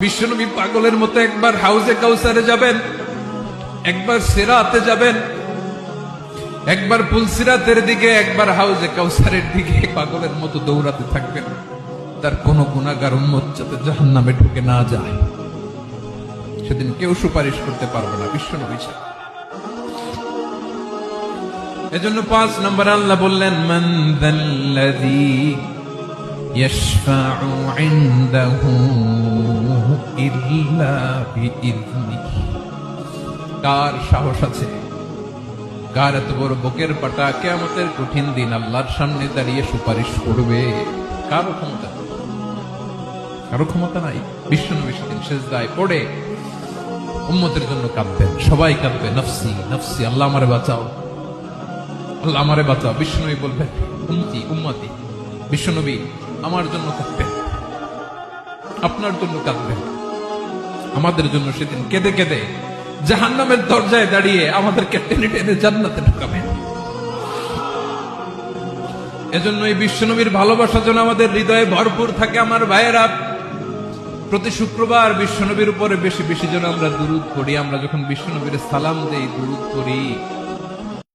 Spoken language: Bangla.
বিশ্বনবী পাগলের মতো একবার হাউজে কাউসারে যাবেন, একবার সিরাতে যাবেন, একবার পুলসিরাতের দিকে, একবার হাউজে কাউসারের দিকে পাগলের মতো দৌড়াতে থাকবেন। তার কোন গুনাহগার উম্মত যাতে জাহান্নামে ঢুকে না যায়, সেদিন কেউ সুপারিশ করতে পারবে না বিশ্বনবী ছাড়া। এজন্য 5 নম্বর আল্লাহ বললেন, মান যাল্লাযী ইয়াশফাউ ইনদাহু ইল্লা বিইযনিহি। কার সাহস আছে, কার এত বড় বুকের পাটা কিয়ামতের কঠিন দিন আল্লাহর সামনে দাঁড়িয়ে সুপারিশ করবে? কারো ক্ষমতা, কারো ক্ষমতা নাই। বিশ্বনবী সেদিন সিজদায় পড়ে উম্মতের জন্য কাঁদবেন, সবাই কাঁদবে, নফসি নফসি, আল্লাহ আমারে বাঁচাও, আল্লাহ আমারে বাঁচাও। বিশ্বনবী বলবেন, উম্মতি উম্মতি। বিশ্বনবী আমার জন্য কাঁদবেন, আপনার জন্য কাঁদবেন, আমাদের জন্য সেদিন কেঁদে কেঁদে জাহান্নামের দরজায় দাঁড়িয়ে আমাদেরকে টেনে টেনে জান্নাতে ঢুকাবেন। এজন্য এই বিশ্বনবীর ভালোবাসা যেন আমাদের হৃদয়ে ভরপুর থাকে। আমার ভাইয়েরা, প্রতি শুক্রবার বিশ্বনবীর উপরে বেশি বেশি যেন আমরা দুরূদ পড়ি। আমরা যখন বিশ্বনবীর সালাম দেই, দুরূদ পড়ি,